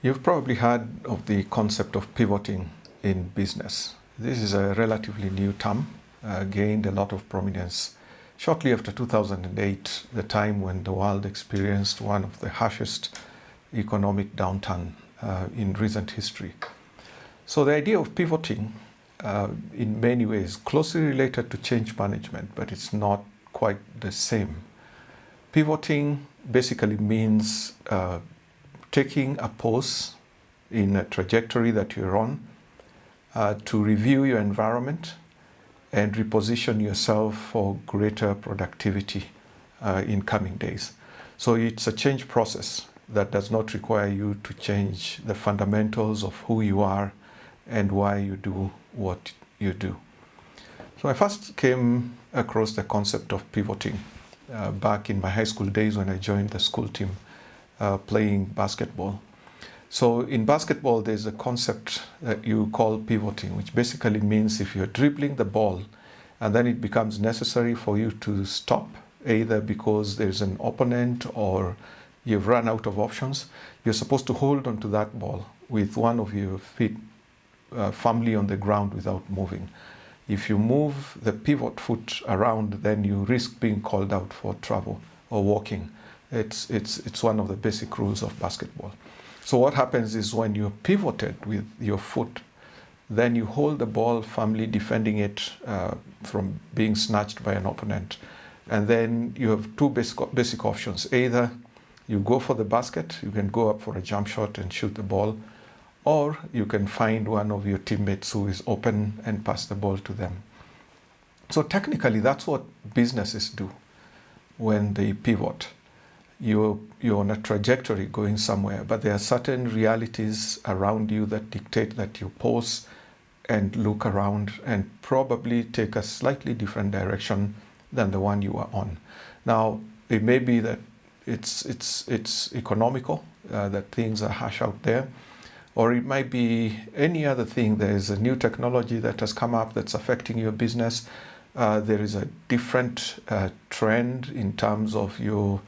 You've probably heard of the concept of pivoting in business. This is a relatively new term, gained a lot of prominence shortly after 2008, the time when the world experienced one of the harshest economic downturn in recent history. So the idea of pivoting, in many ways, closely related to change management, but it's not quite the same. Pivoting basically means taking a pause in a trajectory that you're on to review your environment and reposition yourself for greater productivity in coming days. So it's a change process that does not require you to change the fundamentals of who you are and why you do what you do. So I first came across the concept of pivoting back in my high school days when I joined the school team playing basketball. So in basketball, there's a concept that you call pivoting, which basically means if you're dribbling the ball and then it becomes necessary for you to stop, either because there's an opponent or you've run out of options, you're supposed to hold onto that ball with one of your feet firmly on the ground without moving. If you move the pivot foot around, then you risk being called out for travel or walking. It's one of the basic rules of basketball. So what happens is when you're pivoted with your foot, then you hold the ball firmly, defending it from being snatched by an opponent. And then you have two basic options. Either you go for the basket, you can go up for a jump shot and shoot the ball, or you can find one of your teammates who is open and pass the ball to them. So technically, that's what businesses do when they pivot. You're on a trajectory going somewhere, but there are certain realities around you that dictate that you pause and look around and probably take a slightly different direction than the one you are on. Now, it may be that it's economical, that things are harsh out there, or it might be any other thing. There is a new technology that has come up that's affecting your business. There is a different trend in terms of your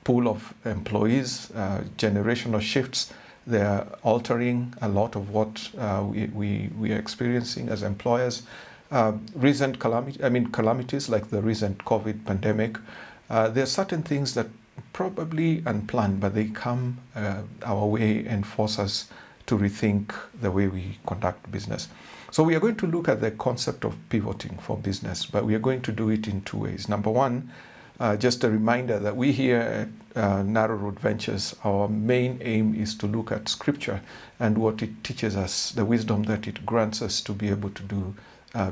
pool of employees, generational shifts. They are altering a lot of what we are experiencing as employers. Recent calamities like the recent COVID pandemic. There are certain things that probably unplanned, but they come our way and force us to rethink the way we conduct business. So we are going to look at the concept of pivoting for business, but we are going to do it in two ways. Number one, just a reminder that we here at Narrow Road Ventures, our main aim is to look at Scripture and what it teaches us, the wisdom that it grants us to be able to do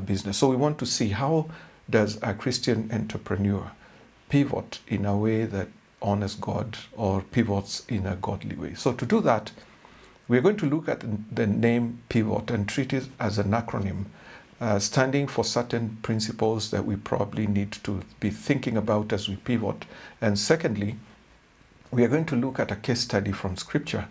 business. So we want to see, how does a Christian entrepreneur pivot in a way that honors God or pivots in a godly way? So to do that, we're going to look at the name pivot and treat it as an acronym, standing for certain principles that we probably need to be thinking about as we pivot. And secondly, we are going to look at a case study from Scripture,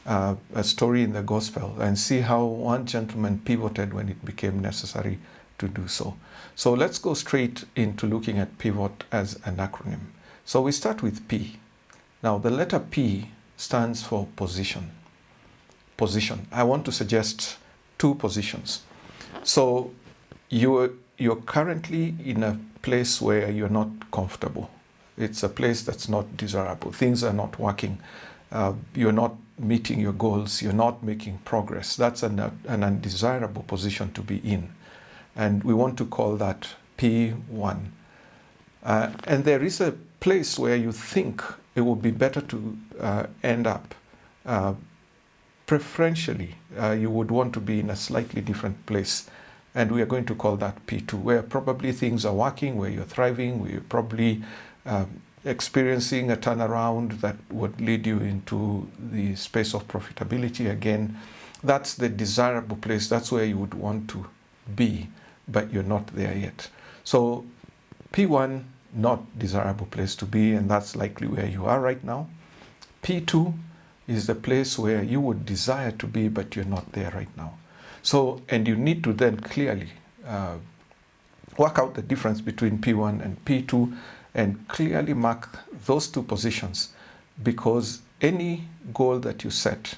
a story in the Gospel, and see how one gentleman pivoted when it became necessary to do so. So let's go straight into looking at pivot as an acronym. So we start with P. Now the letter P stands for position. Position. I want to suggest two positions. So you're currently in a place where you're not comfortable. It's a place that's not desirable. Things are not working. You're not meeting your goals. You're not making progress. That's an undesirable position to be in. And we want to call that P1. And there is a place where you think it would be better to end up. Preferentially, you would want to be in a slightly different place. And we are going to call that P2, where probably things are working, where you're thriving, where you're probably experiencing a turnaround that would lead you into the space of profitability again. That's the desirable place. That's where you would want to be, but you're not there yet. So P1, not desirable place to be, and that's likely where you are right now. P2 is the place where you would desire to be, but you're not there right now. So, and you need to then clearly work out the difference between P1 and P2 and clearly mark those two positions, because any goal that you set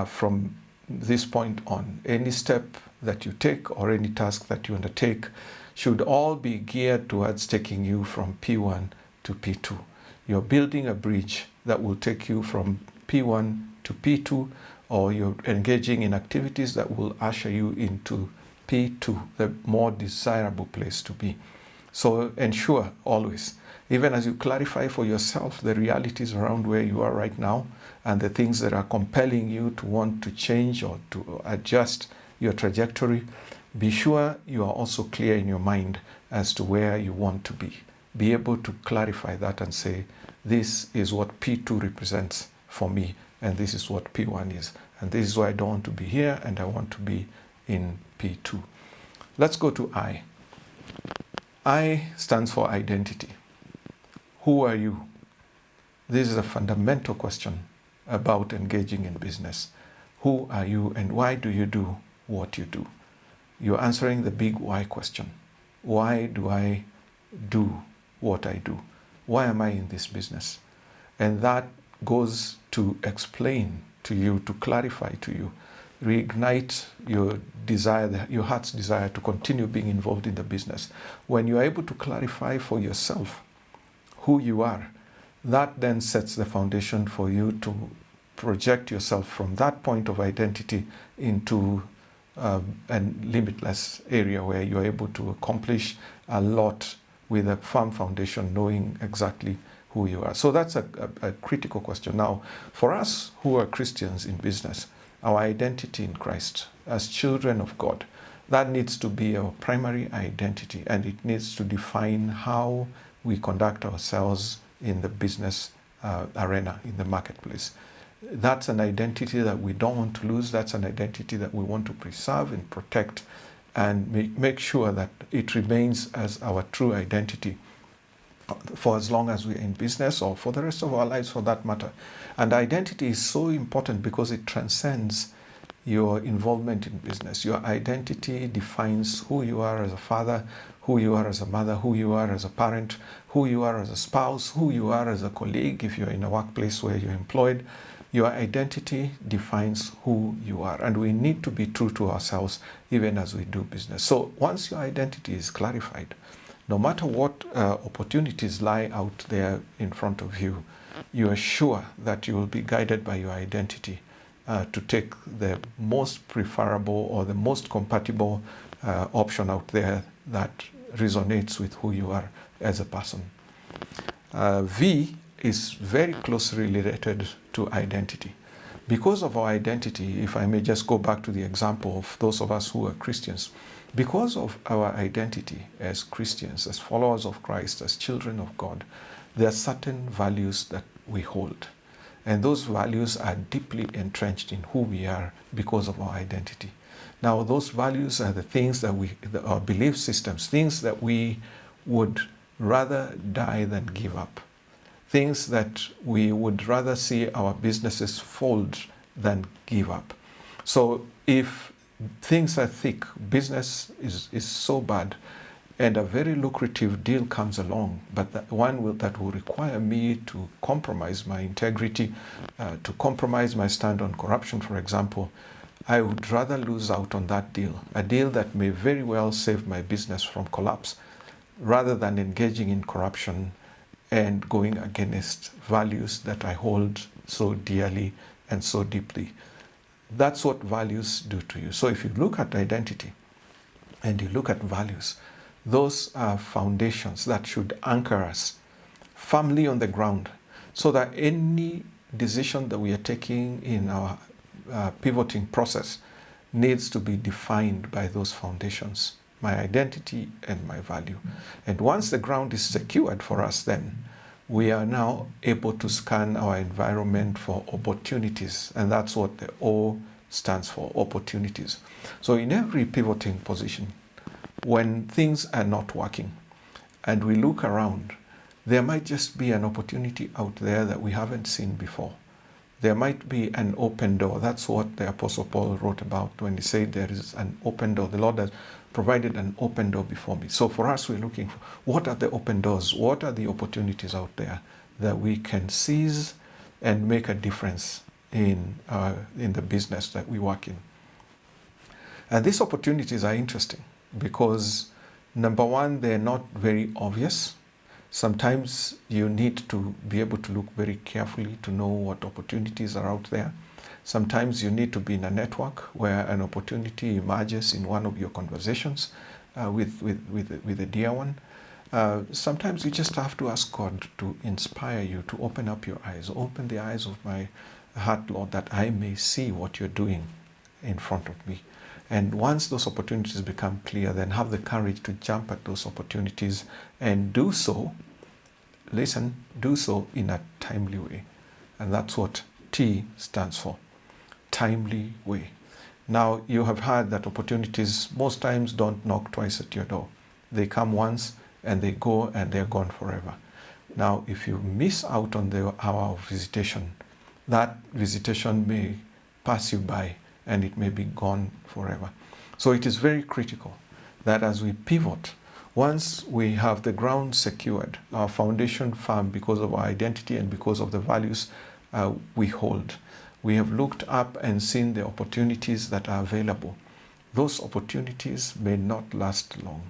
from this point on, any step that you take or any task that you undertake should all be geared towards taking you from P1 to P2. You're building a bridge that will take you from P1 to P2, or you're engaging in activities that will usher you into P2, the more desirable place to be. So ensure always, even as you clarify for yourself the realities around where you are right now and the things that are compelling you to want to change or to adjust your trajectory, be sure you are also clear in your mind as to where you want to be. Be able to clarify that and say, this is what P2 represents for me, and this is what P1 is. And this is why I don't want to be here, and I want to be in P2. Let's go to I. I stands for identity. Who are you? This is a fundamental question about engaging in business. Who are you, and why do you do what you do? You're answering the big why question. Why do I do what I do? Why am I in this business? And that goes to explain to you, to clarify to you, reignite your desire, your heart's desire to continue being involved in the business. When you're able to clarify for yourself who you are, that then sets the foundation for you to project yourself from that point of identity into a limitless area where you're able to accomplish a lot with a firm foundation, knowing exactly who you are. So that's a critical question. Now, for us who are Christians in business, our identity in Christ as children of God, that needs to be our primary identity, and it needs to define how we conduct ourselves in the business arena, in the marketplace. That's an identity that we don't want to lose. That's an identity that we want to preserve and protect and make sure that it remains as our true identity for as long as we're in business, or for the rest of our lives for that matter. And identity is so important because it transcends your involvement in business. Your identity defines who you are as a father, who you are as a mother, who you are as a parent, who you are as a spouse, who you are as a colleague if you're in a workplace where you're employed. Your identity defines who you are, and we need to be true to ourselves even as we do business. So once your identity is clarified, no matter what opportunities lie out there in front of you, you are sure that you will be guided by your identity to take the most preferable or the most compatible option out there that resonates with who you are as a person. V is very closely related to identity. Because of our identity, if I may just go back to the example of those of us who are Christians, because of our identity as Christians, as followers of Christ, as children of God, there are certain values that we hold. And those values are deeply entrenched in who we are because of our identity. Now, those values are the things that our belief systems, things that we would rather die than give up. Things that we would rather see our businesses fold than give up. So if things are thick, business is so bad, and a very lucrative deal comes along, but that will require me to compromise my integrity, to compromise my stand on corruption, for example, I would rather lose out on that deal, a deal that may very well save my business from collapse, rather than engaging in corruption and going against values that I hold so dearly and so deeply. That's what values do to you. So if you look at identity and you look at values, those are foundations that should anchor us firmly on the ground, so that any decision that we are taking in our pivoting process needs to be defined by those foundations, my identity and my value. And once the ground is secured for us, then we are now able to scan our environment for opportunities, and that's what the O stands for, opportunities. So in every pivoting position, when things are not working and we look around, there might just be an opportunity out there that we haven't seen before. There might be an open door. That's what the Apostle Paul wrote about when he said there is an open door. The Lord has provided an open door before me. So for us, we're looking for what are the open doors? What are the opportunities out there that we can seize and make a difference in the business that we work in. And these opportunities are interesting because, number one, they're not very obvious. Sometimes you need to be able to look very carefully to know what opportunities are out there. Sometimes you need to be in a network where an opportunity emerges in one of your conversations with a dear one. Sometimes you just have to ask God to inspire you, to open up your eyes, open the eyes of my heart, Lord, that I may see what you're doing in front of me. And once those opportunities become clear, then have the courage to jump at those opportunities and do so, listen, do so in a timely way. And that's what T stands for, timely way. Now, you have heard that opportunities most times don't knock twice at your door. They come once and they go and they're gone forever. Now, if you miss out on the hour of visitation, that visitation may pass you by and it may be gone forever. So it is very critical that as we pivot, once we have the ground secured, our foundation firm because of our identity and because of the values we hold, we have looked up and seen the opportunities that are available. Those opportunities may not last long,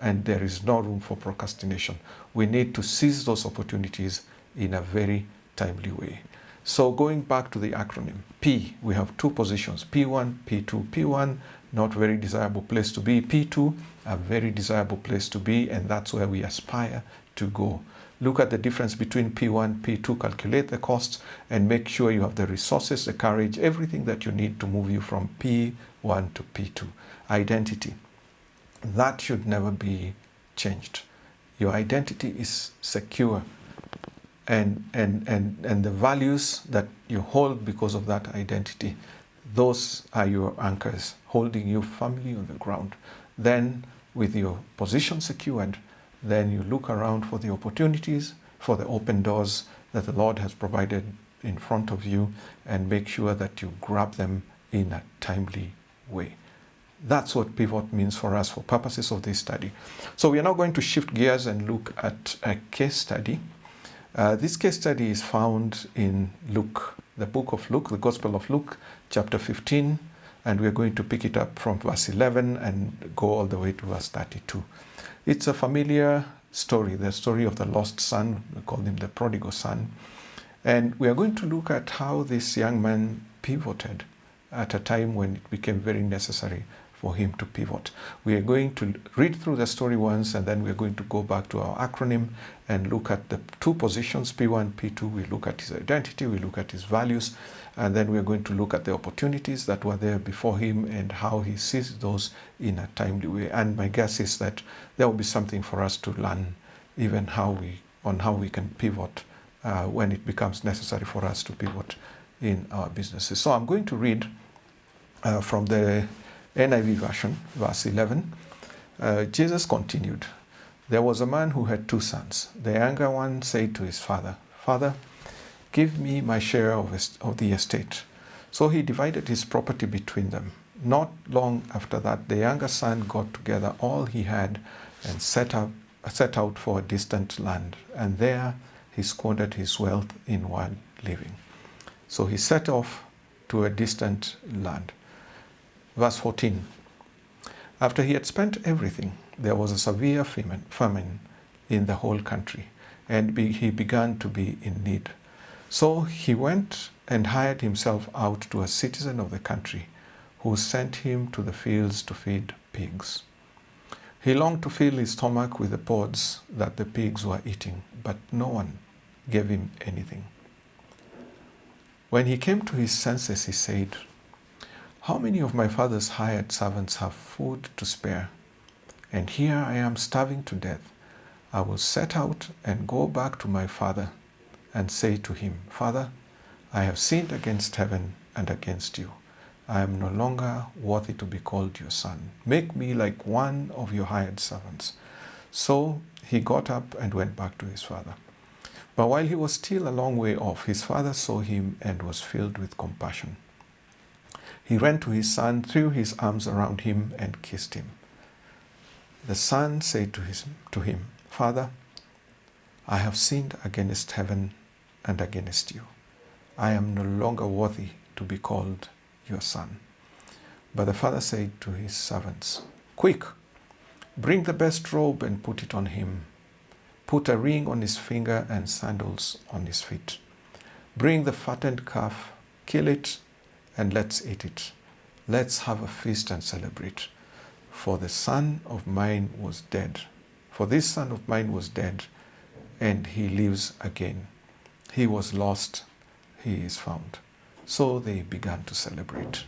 and there is no room for procrastination. We need to seize those opportunities in a very timely way. So going back to the acronym, P, we have two positions, P1, P2. P1, not very desirable place to be. P2, a very desirable place to be, and that's where we aspire to go. Look at the difference between P1, P2, calculate the costs, and make sure you have the resources, the courage, everything that you need to move you from P1 to P2. Identity. That should never be changed. Your identity is secure. And the values that you hold because of that identity, those are your anchors, holding you firmly on the ground. Then, with your position secured, then you look around for the opportunities, for the open doors that the Lord has provided in front of you, and make sure that you grab them in a timely way. That's what pivot means for us for purposes of this study. So we are now going to shift gears and look at a case study. This case study is found in Luke, the book of Luke, the Gospel of Luke, chapter 15, and we're going to pick it up from verse 11 and go all the way to verse 32. It's a familiar story, the story of the lost son. We call him the prodigal son. And we are going to look at how this young man pivoted at a time when it became very necessary for him to pivot. We are going to read through the story once, and then we're going to go back to our acronym and look at the two positions, P1, P2. We look at his identity, we look at his values, and then we're going to look at the opportunities that were there before him and how he seized those in a timely way. And my guess is that there will be something for us to learn, even on how we can pivot when it becomes necessary for us to pivot in our businesses. So I'm going to read from the NIV version, verse 11. Jesus continued, "There was a man who had 2 sons. The younger one said to his father, 'Father, give me my share of the estate.' So he divided his property between them. Not long after that, the younger son got together all he had and set out for a distant land, and there he squandered his wealth in wild living." So he set off to a distant land. Verse 14. After he had spent everything, there was a severe famine in the whole country, and he began to be in need. So he went and hired himself out to a citizen of the country, who sent him to the fields to feed pigs. He longed to fill his stomach with the pods that the pigs were eating, but no one gave him anything. When he came to his senses, he said, "How many of my father's hired servants have food to spare? And here I am starving to death. I will set out and go back to my father and say to him, 'Father, I have sinned against heaven and against you. I am no longer worthy to be called your son. Make me like one of your hired servants.' So he got up and went back to his father. But while he was still a long way off, his father saw him and was filled with compassion. He ran to his son, threw his arms around him, and kissed him. The son said to him, 'Father, I have sinned against heaven and against you. I am no longer worthy to be called your son. But the father said to his servants, quick, bring the best robe and put it on him. Put a ring on his finger and sandals on his feet. Bring the fattened calf, kill it, and let's eat it. Let's have a feast and celebrate. For the son of mine was dead. For this son of mine was dead, and he lives again. He was lost, he is found. So they began to celebrate.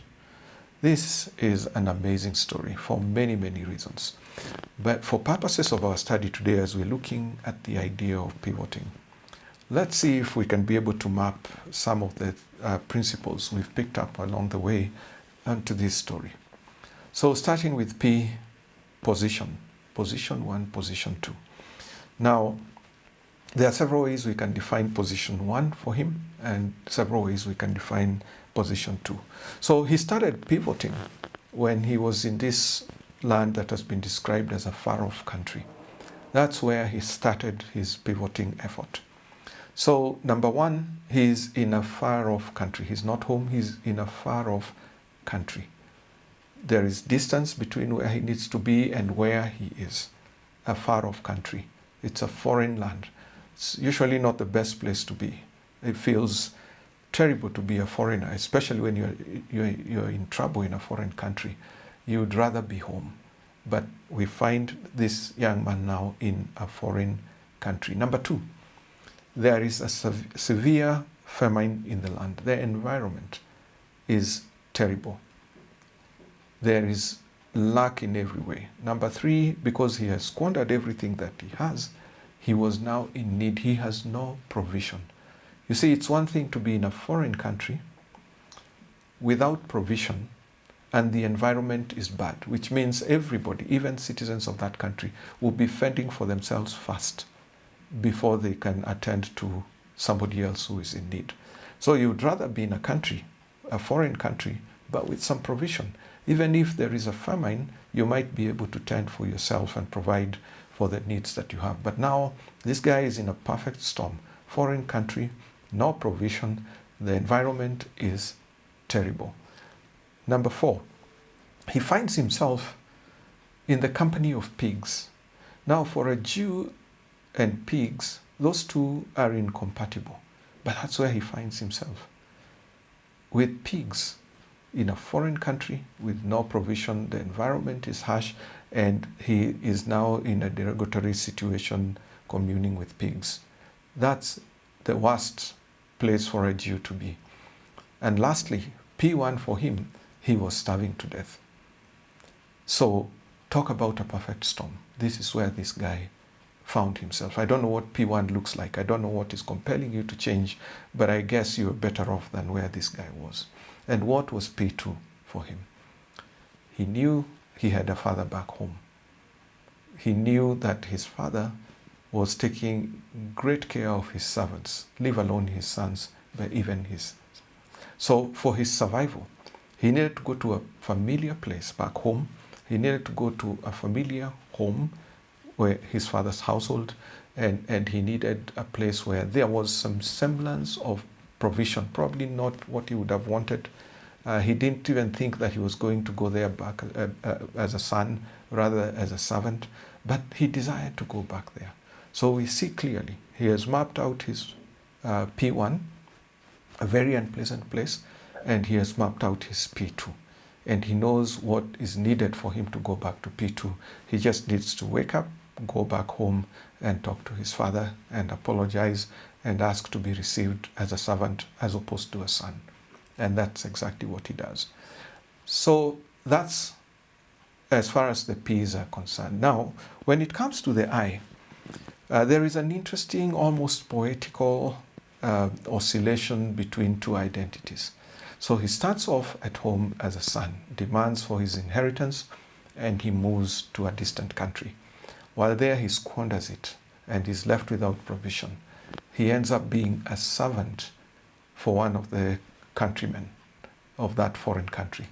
This is an amazing story for many, many reasons. But for purposes of our study today, as we're looking at the idea of pivoting, let's see if we can be able to map some of the principles we've picked up along the way onto this story. So starting with P, position. Position 1, position 2. Now, there are several ways we can define position 1 for him and several ways we can define position 2. So he started pivoting when he was in this land that has been described as a far-off country. That's where he started his pivoting effort. So number one, he's in a far-off country. He's not home, he's in a far-off country. There is distance between where he needs to be and where he is. A far-off country. It's a foreign land. It's usually not the best place to be. It feels terrible to be a foreigner, especially when you're in trouble in a foreign country. You'd rather be home. But we find this young man now in a foreign country. Number two, there is a severe famine in the land. The environment is terrible. There is lack in every way. Number three, because he has squandered everything that he has, he was now in need. He has no provision. You see, it's one thing to be in a foreign country without provision and the environment is bad, which means everybody, even citizens of that country, will be fending for themselves first before they can attend to somebody else who is in need. So you'd rather be in a country, a foreign country, but with some provision. Even if there is a famine, you might be able to tend for yourself and provide for the needs that you have. But now, this guy is in a perfect storm. Foreign country, no provision, the environment is terrible. Number four, he finds himself in the company of pigs. Now, for a Jew and pigs, those two are incompatible. But that's where he finds himself. With pigs in a foreign country with no provision, the environment is harsh, and he is now in a derogatory situation communing with pigs. That's the worst place for a Jew to be. And lastly, P1 for him, he was starving to death. So talk about a perfect storm. This is where this guy found himself. I don't know what P1 looks like. I don't know what is compelling you to change, but I guess you're better off than where this guy was. And what was P2 for him? He knew he had a father back home. He knew that his father was taking great care of his servants, leave alone his sons, but even his. So for his survival, he needed to go to a familiar place back home. He needed to go to a familiar home where his father's household, and he needed a place where there was some semblance of provision, probably not what he would have wanted. He didn't even think that he was going to go there back as a son, rather as a servant, but he desired to go back there. So we see clearly, he has mapped out his P1, a very unpleasant place, and he has mapped out his P2. And he knows what is needed for him to go back to P2. He just needs to wake up, go back home, and talk to his father and apologize and ask to be received as a servant as opposed to a son. And that's exactly what he does. So that's as far as the P's are concerned. Now, when it comes to the I, there is an interesting, almost poetical oscillation between two identities. So he starts off at home as a son, demands for his inheritance, and he moves to a distant country. While there, he squanders it and is left without provision. He ends up being a servant for one of the countrymen of that foreign country.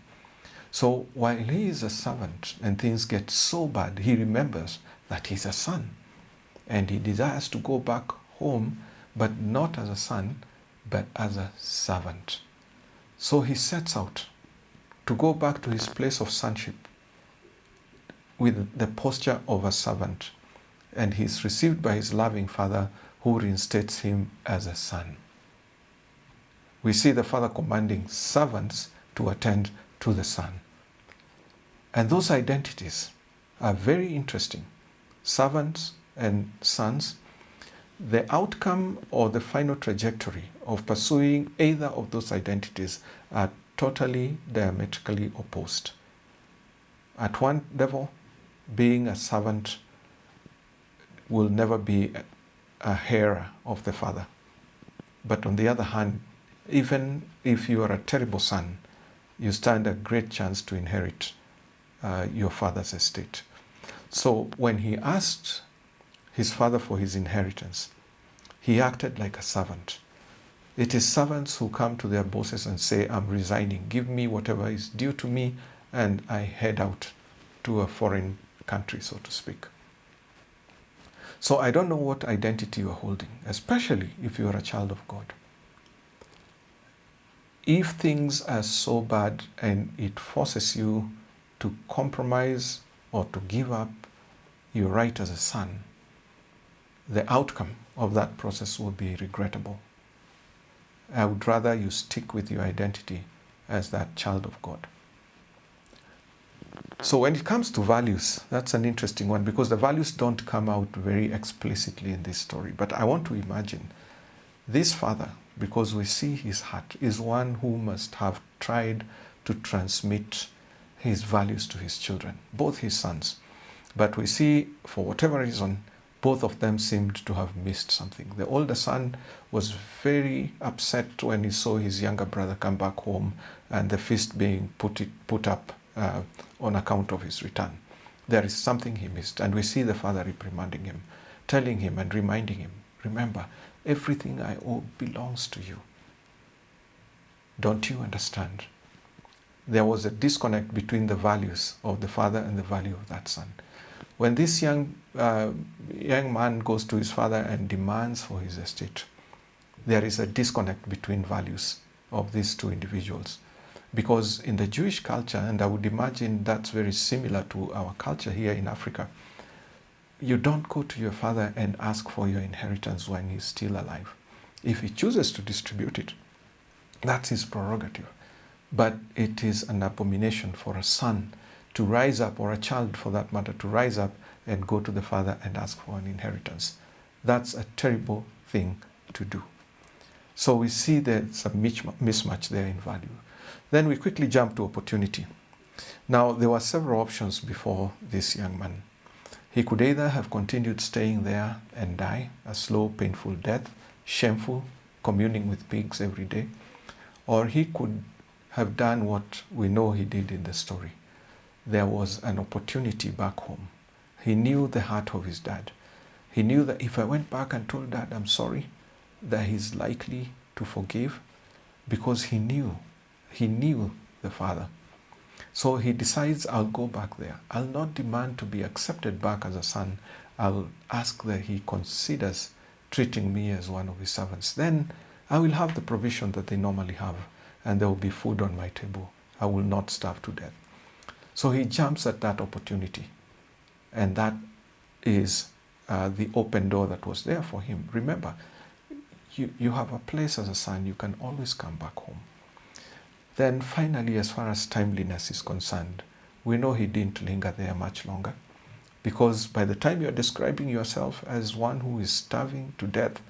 So while he is a servant and things get so bad, he remembers that he's a son and he desires to go back home, but not as a son, but as a servant. So he sets out to go back to his place of sonship with the posture of a servant, and he is received by his loving father, who reinstates him as a son. We see the father commanding servants to attend to the son. And those identities are very interesting. Servants and sons, the outcome or the final trajectory of pursuing either of those identities are totally diametrically opposed. At one level, being a servant will never be a heir of the father. But on the other hand, even if you are a terrible son, you stand a great chance to inherit your father's estate. So when he asked his father for his inheritance, he acted like a servant. It is servants who come to their bosses and say, I'm resigning, give me whatever is due to me, and I head out to a foreign country, so to speak. So I don't know what identity you are holding, especially if you are a child of God. If things are so bad and it forces you to compromise or to give up your right as a son, the outcome of that process will be regrettable. I would rather you stick with your identity as that child of God. So when it comes to values, that's an interesting one, because the values don't come out very explicitly in this story. But I want to imagine this father, because we see his heart, is one who must have tried to transmit his values to his children, both his sons. But we see, for whatever reason, both of them seemed to have missed something. The older son was very upset when he saw his younger brother come back home and the feast being put up on account of his return. There is something he missed, and we see the father reprimanding him, telling him and reminding him, remember, everything I owe belongs to you. Don't you understand? There was a disconnect between the values of the father and the value of that son. When this young man goes to his father and demands for his estate, there is a disconnect between values of these two individuals. Because in the Jewish culture, and I would imagine that's very similar to our culture here in Africa, you don't go to your father and ask for your inheritance when he's still alive. If he chooses to distribute it, that's his prerogative. But it is an abomination for a son to rise up, or a child for that matter, to rise up and go to the father and ask for an inheritance. That's a terrible thing to do. So we see there's a mismatch there in value. Then we quickly jump to opportunity. Now, there were several options before this young man. He could either have continued staying there and die a slow, painful death, shameful, communing with pigs every day, or he could have done what we know he did in the story. There was an opportunity back home. He knew the heart of his dad. He knew that if I went back and told dad I'm sorry, that he's likely to forgive, because he knew the father. So he decides, I'll go back there. I'll not demand to be accepted back as a son. I'll ask that he considers treating me as one of his servants. Then I will have the provision that they normally have, and there will be food on my table. I will not starve to death. So he jumps at that opportunity, and that is the open door that was there for him. Remember, you have a place as a son. You can always come back home. Then finally, as far as timeliness is concerned, we know he didn't linger there much longer, because by the time you're describing yourself as one who is starving to death,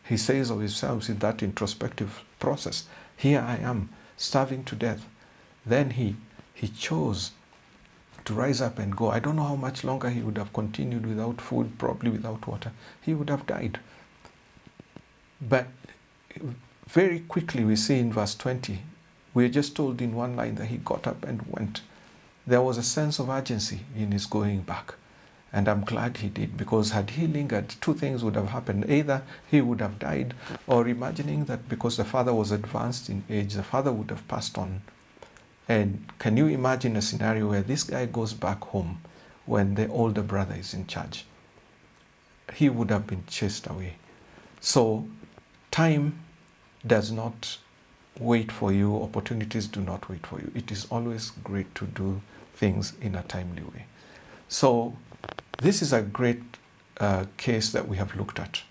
he says of himself in that introspective process, here I am, starving to death. Then he chose to rise up and go. I don't know how much longer he would have continued without food, probably without water. He would have died. But very quickly we see in verse 20, we're just told in one line that he got up and went. There was a sense of urgency in his going back. And I'm glad he did, because had he lingered, two things would have happened. Either he would have died, or imagining that because the father was advanced in age, the father would have passed on. And can you imagine a scenario where this guy goes back home when the older brother is in charge? He would have been chased away. So time does not wait for you. Opportunities do not wait for you. It is always great to do things in a timely way. So this is a great case that we have looked at.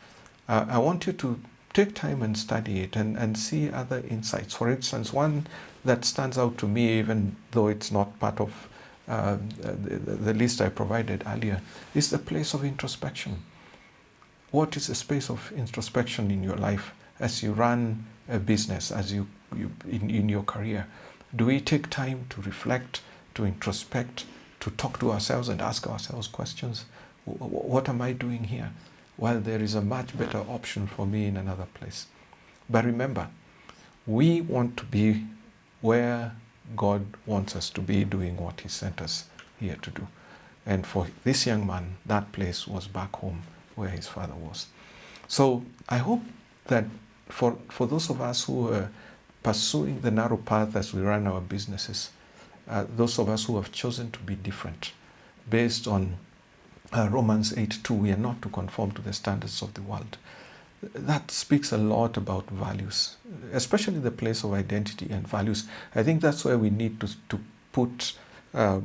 I want you to take time and study it and see other insights. For instance, one that stands out to me, even though it's not part of the list I provided earlier, is the place of introspection. What is a space of introspection in your life as you run a business, as you in your career? Do we take time to reflect, to introspect, to talk to ourselves and ask ourselves questions? What am I doing here? Well, there is a much better option for me in another place. But remember, we want to be where God wants us to be, doing what He sent us here to do. And for this young man, that place was back home where his father was. So I hope that for those of us who are pursuing the narrow path as we run our businesses, those of us who have chosen to be different based on Romans 8:2, we are not to conform to the standards of the world. That speaks a lot about values, especially the place of identity and values. I think that's where we need to put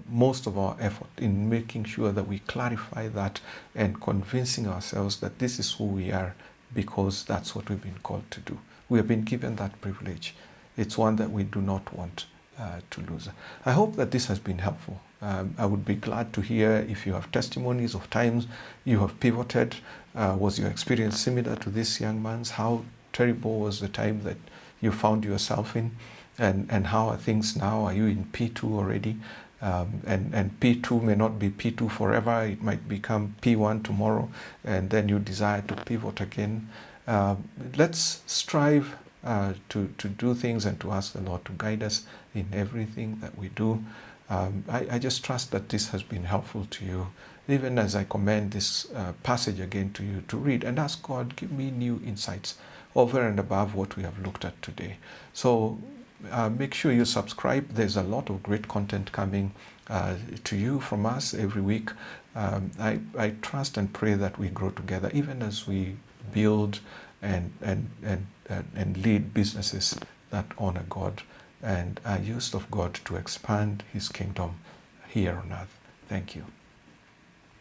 most of our effort, in making sure that we clarify that and convincing ourselves that this is who we are, because that's what we've been called to do. We have been given that privilege. It's one that we do not want to lose. I hope that this has been helpful. I would be glad to hear if you have testimonies of times you have pivoted. Was your experience similar to this young man's? How terrible was the time that you found yourself in? And how are things now? Are you in P2 already? And P2 may not be P2 forever. It might become P1 tomorrow, and then you desire to pivot again. Let's strive to do things and to ask the Lord to guide us in everything that we do. I just trust that this has been helpful to you, even as I commend this passage again to you to read and ask God, give me new insights over and above what we have looked at today. So make sure you subscribe. There's a lot of great content coming to you from us every week. I trust and pray that we grow together, even as we build and lead businesses that honor God and are used of God to expand His kingdom here on earth. Thank you.